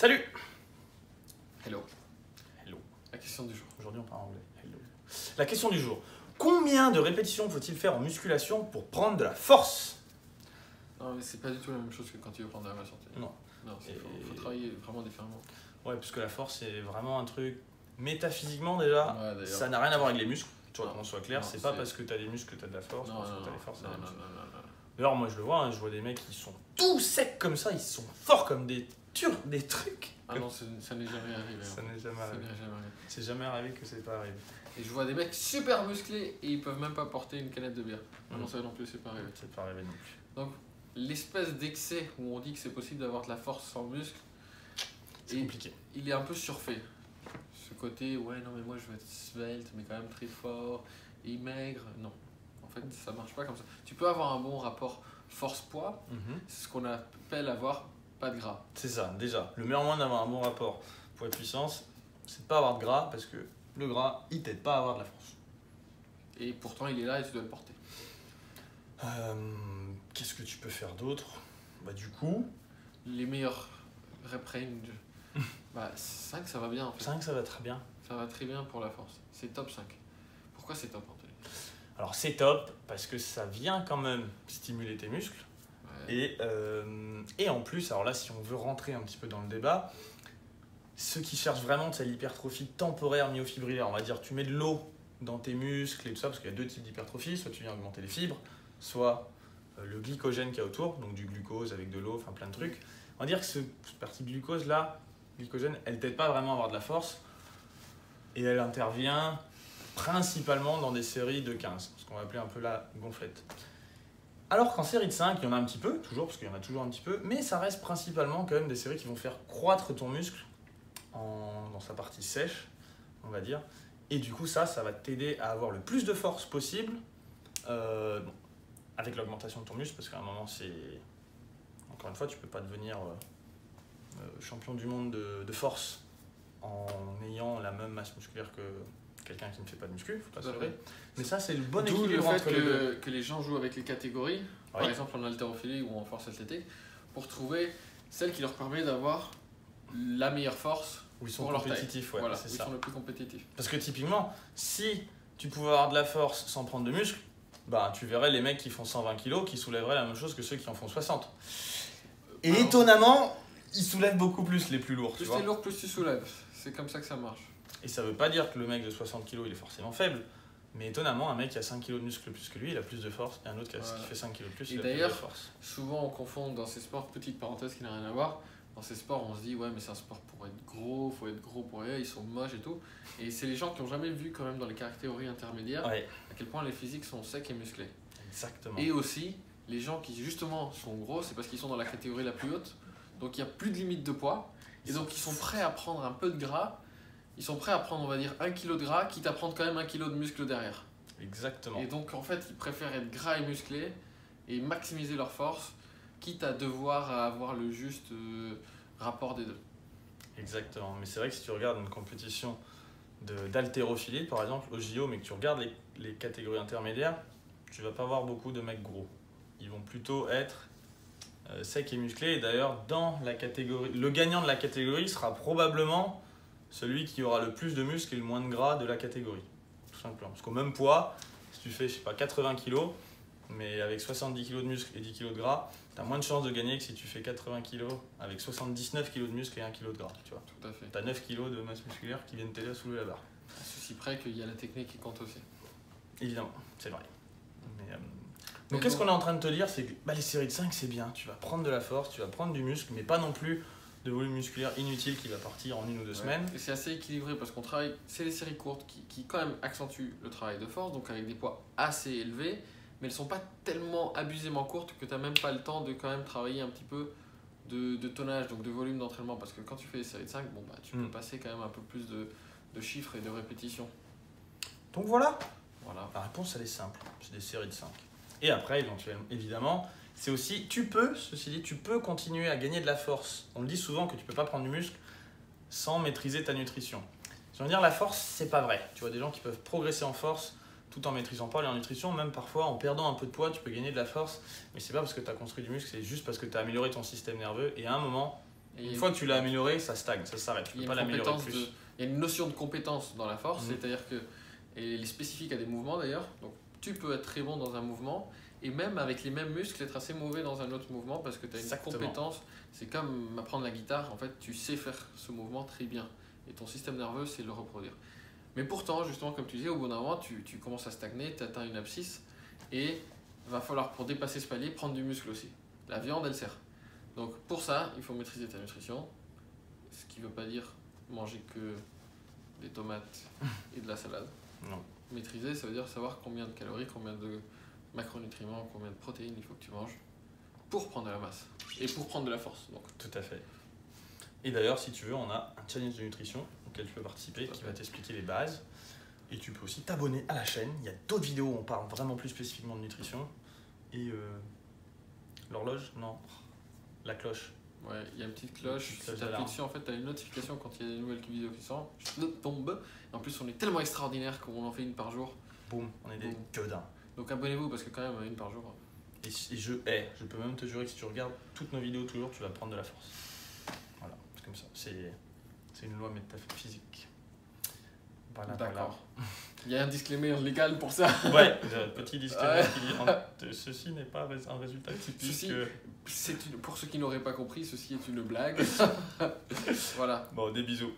Salut. Hello. Hello. La question du jour. Aujourd'hui on parle anglais. Hello. La question du jour. Combien de répétitions faut-il faire en musculation pour prendre de la force? Non, mais c'est pas du tout la même chose que quand tu veux prendre de la masse santé. Non. Non, faut travailler vraiment différemment. Ouais, parce que la force c'est vraiment un truc métaphysiquement déjà. Ouais, d'ailleurs. Ça n'a rien à voir avec les muscles. Tu vois, Non. qu'on soit clair, Non, c'est pas c'est- parce que tu as des muscles que tu as de la force, Non, parce non, que tu as non, des forces, non, c'est la non, même chose. non, non, non. D'ailleurs, moi je le vois, hein, je vois des mecs qui sont tout secs comme ça, ils sont forts comme des des trucs. Ah non, ça n'est jamais arrivé. Ça en fait. n'est jamais Ça arrivé. n'est jamais arrivé. C'est jamais arrivé que c'est pas arrivé. Et je vois des mecs super musclés et ils peuvent même pas porter une canette de bière. Ah non, ça non plus, c'est pas arrivé. C'est pas arrivé non plus. Donc, l'espèce d'excès où on dit que c'est possible d'avoir de la force sans muscle, C'est Et- compliqué. il est un peu surfait. Ce côté, ouais, non, mais moi je veux être svelte, mais quand même très fort et maigre. Non, en fait, ça marche pas comme ça. Tu peux avoir un bon rapport force-poids, c'est ce qu'on appelle avoir pas de gras. C'est ça, déjà. Le meilleur moyen d'avoir un bon rapport poids-puissance, c'est de pas avoir de gras parce que le gras, il t'aide pas à avoir de la force. Et pourtant, il est là et tu dois le porter. Qu'est-ce que tu peux faire d'autre? Bah du coup, Les meilleurs rep range, bah 5 ça va bien en fait. 5 ça va très bien. Ça va très bien pour la force. C'est top 5. Pourquoi c'est top, Anthony? Alors c'est top parce que ça vient quand même stimuler tes muscles. Ouais. Et en plus, alors là si on veut rentrer un petit peu dans le débat, ceux qui cherchent vraiment l'hypertrophie temporaire myofibrillaire, on va dire tu mets de l'eau dans tes muscles et tout ça, parce qu'il y a deux types d'hypertrophie, soit tu viens augmenter les fibres, soit le glycogène qu'il y a autour, donc du glucose avec de l'eau, enfin plein de trucs. On va dire que cette partie glucose là, glycogène, elle t'aide pas vraiment à avoir de la force et elle intervient principalement dans des séries de 15, ce qu'on va appeler un peu la gonflette. Alors qu'en série de 5, il y en a un petit peu, toujours, parce qu'il y en a toujours un petit peu, mais ça reste principalement quand même des séries qui vont faire croître ton muscle dans sa partie sèche, on va dire. Et du coup, ça va t'aider à avoir le plus de force possible, bon, avec l'augmentation de ton muscle, parce qu'à un moment, c'est... Encore une fois, tu peux pas devenir champion du monde de force en ayant la même masse musculaire que quelqu'un qui ne fait pas de muscu, faut pas se Tout à leurrer. fait. Mais ça, c'est le bon D'où le équilibre fait entre les deux. que les gens jouent avec les catégories, par Oui. exemple en haltérophilie ou en force athlétique, pour trouver celle qui leur permet d'avoir la meilleure force Où ils sont pour leur taille. compétitifs, ouais, Voilà, c'est où ils ça. sont le plus compétitifs. Parce que typiquement, si tu pouvais avoir de la force sans prendre de muscle, bah, tu verrais les mecs qui font 120 kg qui soulèveraient la même chose que ceux qui en font 60. Et Alors- étonnamment, ils soulèvent beaucoup plus les plus lourds, tu Plus vois. t'es lourd, plus tu soulèves. C'est comme ça que ça marche. Et ça veut pas dire que le mec de 60 kg il est forcément faible. Mais étonnamment, un mec qui a 5 kg de muscle plus que lui, il a plus de force. Et un autre qui Voilà. fait 5 kg de plus, Et il a plus de d'ailleurs, force. Souvent on confond dans ces sports, petite parenthèse qui n'a rien à voir, dans ces sports on se dit ouais mais c'est un sport pour être gros, faut être gros pour eux, ils sont moches et tout. Et c'est les gens qui n'ont jamais vu quand même dans les catégories intermédiaires Ouais, à quel point les physiques sont secs et musclés. exactement. Et aussi, les gens qui justement sont gros, c'est parce qu'ils sont dans la catégorie la plus haute, donc il n'y a plus de limite de poids, et donc ils sont prêts à prendre un peu de gras, ils sont prêts à prendre on va dire 1 kg de gras, quitte à prendre quand même 1 kg de muscle derrière. Exactement. Et donc en fait ils préfèrent être gras et musclés et maximiser leur force, quitte à devoir avoir le juste rapport des deux. Exactement. Mais c'est vrai que si tu regardes une compétition d'haltérophilie, par exemple, au JO, mais que tu regardes les catégories intermédiaires, tu vas pas voir beaucoup de mecs gros. Ils vont plutôt être secs et musclés. Et d'ailleurs, dans la catégorie, le gagnant de la catégorie sera probablement celui qui aura le plus de muscles et le moins de gras de la catégorie. Tout simplement. Parce qu'au même poids, si tu fais, je sais pas, 80 kg, mais avec 70 kg de muscles et 10 kg de gras, tu as moins de chances de gagner que si tu fais 80 kg avec 79 kg de muscles et 1 kg de gras. Tu vois. Tout à fait. Tu as 9 kg de masse musculaire qui viennent t'aider à soulever la barre. À ceci près qu'il y a la technique qui compte aussi. Évidemment, c'est vrai. Mais, Mais donc, qu'est-ce bon. qu'on est en train de te dire? C'est que bah, les séries de 5, c'est bien. Tu vas prendre de la force, tu vas prendre du muscle, mais pas non plus de volume musculaire inutile qui va partir en 1 ou 2 semaines. Et c'est assez équilibré parce qu'on travaille, c'est les séries courtes qui quand même accentuent le travail de force, donc avec des poids assez élevés, mais elles sont pas tellement abusément courtes que tu n'as même pas le temps de quand même travailler un petit peu de tonnage, donc de volume d'entraînement, parce que quand tu fais les séries de 5, bon, bah, tu peux passer quand même un peu plus de chiffres et de répétitions. Donc voilà, Voilà. la réponse elle est simple, c'est des séries de 5. Et après, évidemment, c'est aussi, ceci dit, tu peux continuer à gagner de la force. On le dit souvent que tu peux pas prendre du muscle sans maîtriser ta nutrition. Je veux dire, la force, c'est pas vrai. Tu vois des gens qui peuvent progresser en force tout en maîtrisant pas leur nutrition, même parfois en perdant un peu de poids, tu peux gagner de la force, mais c'est pas parce que tu as construit du muscle, c'est juste parce que tu as amélioré ton système nerveux et à un moment, Et Une fois que tu l'as amélioré, ça stagne, ça s'arrête. Tu il y peux a pas une l'améliorer compétence plus. il y a une notion de compétence dans la force, Mhm. c'est-à-dire que elle est spécifique à des mouvements d'ailleurs. Donc tu peux être très bon dans un mouvement et même avec les mêmes muscles être assez mauvais dans un autre mouvement parce que tu as une Exactement. compétence. C'est comme apprendre la guitare, en fait tu sais faire ce mouvement très bien et ton système nerveux sait le reproduire. Mais pourtant, justement, comme tu disais, au bout d'un moment, tu commences à stagner, tu atteins une abscisse et va falloir, pour dépasser ce palier, prendre du muscle aussi. La viande, elle sert. Donc pour ça, il faut maîtriser ta nutrition, ce qui ne veut pas dire manger que des tomates et de la salade. Non. Maîtriser, ça veut dire savoir combien de calories, combien de macronutriments, combien de protéines il faut que tu manges pour prendre de la masse et pour prendre de la force. Donc. Tout à fait. Et d'ailleurs, si tu veux, on a un challenge de nutrition auquel tu peux participer qui va t'expliquer les bases. Et tu peux aussi t'abonner à la chaîne. Il y a d'autres vidéos où on parle vraiment plus spécifiquement de nutrition. Et l'horloge, non. La cloche. Ouais, il y a une petite cloche, Une si petite cloche tu appuies d'alarme. dessus, en fait, tu as une notification quand il y a des nouvelles vidéos qui sortent. Tombe. En plus, on est tellement extraordinaire qu'on en fait une par jour. Boum, on est des Boum. gueudins. Donc abonnez-vous parce que quand même, une par jour. Et je peux même te jurer que si tu regardes toutes nos vidéos toujours, tu vas prendre de la force. Voilà, c'est comme ça. C'est une loi métaphysique. Voilà, D'accord. Il y a un disclaimer légal pour ça. voilà. Ouais, petit disclaimer Ouais. qui dit ceci n'est pas un résultat typique. Ceci- Pour ceux qui n'auraient pas compris, ceci est une blague. Voilà. Bon, des bisous.